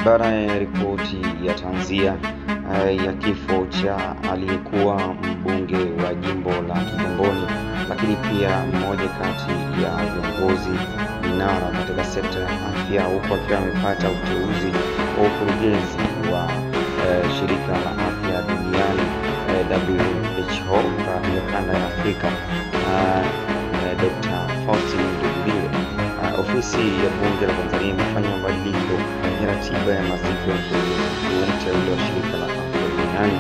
Baada ya ripoti ya tanzia ya kifo cha aliyekuwa mbunge wa jimbo la Kigamboni, lakini pia mmoja kati ya viongozi vinara katika sekta ya afya, huko akiwa amepata uteuzi wa ukurugenzi wa shirika la afya duniani WHO katika kanda ya Afrika, Dr. Faustin Ndugulile. Ofisi ya bunge la Tanzania imefanya mabadiliko ya ratiba ya maziko ya mteule wa shirika la afya duniani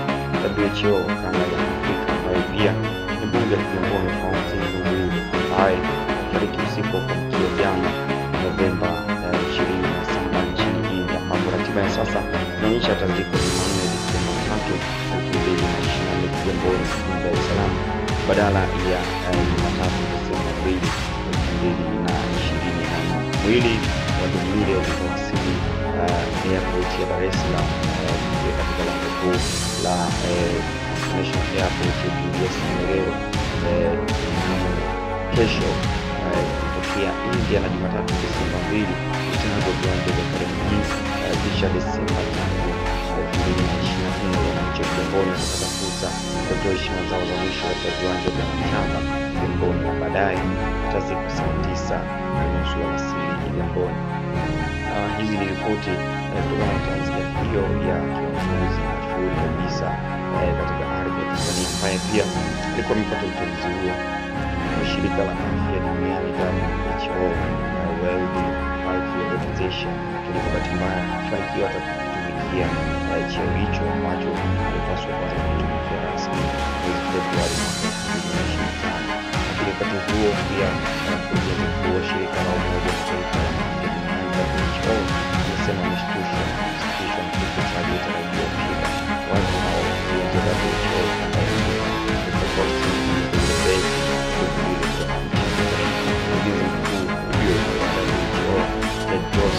WHO kanda ya Afrika, ambaye pia ni bunge la Kigamboni, Faustin Ndugulile, ambaye alifariki usiku wa kuamkia jana Novemba 27 nchini India, ambapo ratiba ya sasa inaonyesha atazikwa Jumanne Disemba 3, 2024 Kigamboni, Dar es Salaam, badala ya Jumatatu Disemba 2, 2024. Mwili wa Ndugulile ulipowasili airport ya Dar es Salaam katika lango kuu la National Airport ya Julius Nyerere kesho kufikia India na Jumatatu Disemba 2 itaanza viwanja vya Karimjee, kisha Disemba 3, 2024 wananchi wa Kigamboni watapata fursa ya kutoa heshima zao za mwisho katika viwanja vya Machanga Kigamboni, na baadaye atazikwa saa 9:30 alasiri Kigamboni. Hizi ni ripoti kutoka na tanzia hiyo ya kiongozi mashuhuri kabisa katika ardhi ya Tanzania, ambaye pia alikuwa amepata uteuzi huo wa shirika la afya duniani WHO, World Health Organization, lakini kwa bahati mbaya alifanikiwa hata kutumikia cheo hicho ambacho alipaswa kuanza kutumikia rasmi mwezi Februari 2025. Lakini wakati huo pia mkurugenzi mkuu wa shirika la Umoja wa Mataifa la afya duniani WHO alisema ameshtushwa na utekelezaji utarajiwa kushika watu hao kuingia WHO kanda ya Afrika. Faustin Ndugulile, mkurugenzi mkuu huyo wa WHO Tedros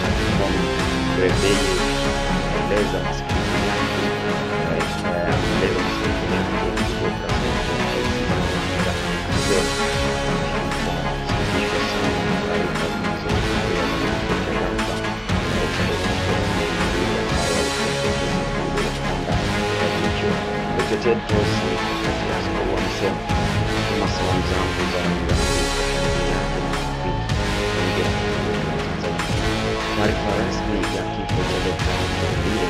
Adhanom Ghebreyesus, anaeleza masikitiko yake Tedros alisema kama salamu zangu za taarifa rasmi ya kifo cha Dr. Ndugulile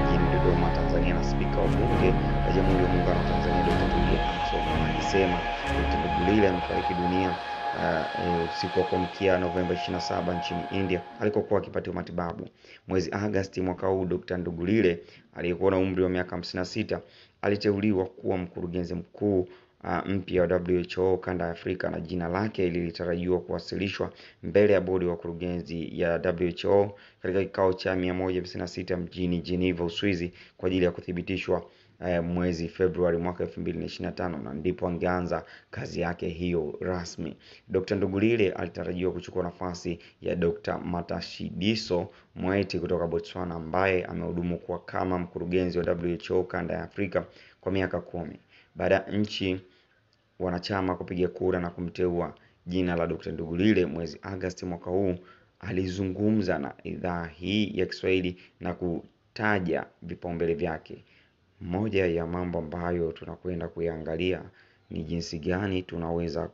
mjini Dodoma, Tanzania, na Spika wa Bunge la Jamhuri ya Muungano wa Tanzania Dr. Tulia Ackson alisema Dr. Ndugulile amefariki dunia usiku wa kuamkia Novemba 27 nchini India alikokuwa akipatiwa matibabu. Mwezi Agosti mwaka huu, Dr. Ndugulile aliyekuwa na umri wa miaka 56 aliteuliwa kuwa mkurugenzi mkuu mpya wa WHO kanda ya Afrika, na jina lake lilitarajiwa kuwasilishwa mbele ya bodi ya wakurugenzi ya WHO katika kikao cha 156 mjini Geneva, Uswizi, kwa ajili ya kuthibitishwa mwezi Februari mwaka 2025, na ndipo angeanza kazi yake hiyo rasmi. Dr. Ndugulile alitarajiwa kuchukua nafasi ya Dr. Matshidiso Moeti kutoka Botswana, ambaye amehudumu kwa kama mkurugenzi wa WHO kanda ya Afrika kwa miaka 10. Baada ya nchi wanachama kupiga kura na kumteua jina la Dr. Ndugulile mwezi Agosti mwaka huu, alizungumza na idhaa hii ya Kiswahili na kutaja vipaumbele vyake. Moja ya mambo ambayo tunakwenda kuyaangalia ni jinsi gani tunaweza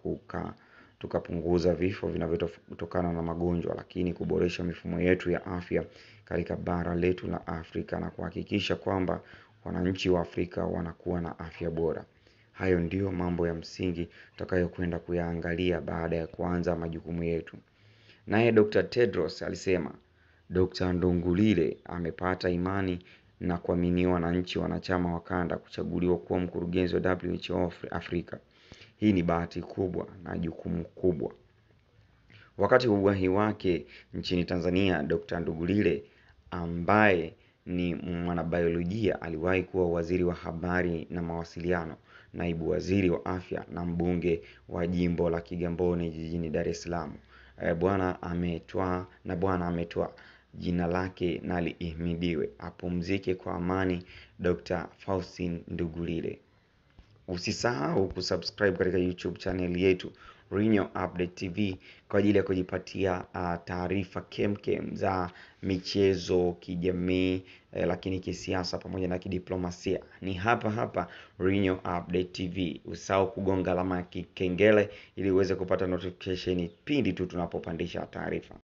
tukapunguza vifo vinavyotokana na magonjwa, lakini kuboresha mifumo yetu ya afya katika bara letu la Afrika na kuhakikisha kwamba wananchi wa Afrika wanakuwa na afya bora. Hayo ndio mambo ya msingi tutakayokwenda kuyaangalia baada ya kuanza majukumu yetu. Naye Dr. Tedros alisema Dr. Ndugulile amepata imani na kuaminiwa na nchi wanachama wa kanda kuchaguliwa kuwa mkurugenzi wa WHO Afrika. Hii ni bahati kubwa na jukumu kubwa. Wakati wa uhai wake nchini Tanzania, Dr. Ndugulile ambaye ni mwanabiolojia aliwahi kuwa waziri wa habari na mawasiliano, naibu waziri wa afya na mbunge wa jimbo la Kigamboni jijini Dar es Salaam. Bwana ametwaa jina lake na lihimidiwe. Apumzike kwa amani Dr. Faustin Ndugulile. Usisahau kusubscribe katika YouTube channel yetu Renyo Update TV kwa ajili ya kujipatia taarifa kemkem za michezo, kijamii, lakini kisiasa pamoja na kidiplomasia. Ni hapa hapa Rinyo Update TV. Usahau kugonga alama ya kengele ili uweze kupata notification pindi tu tunapopandisha taarifa.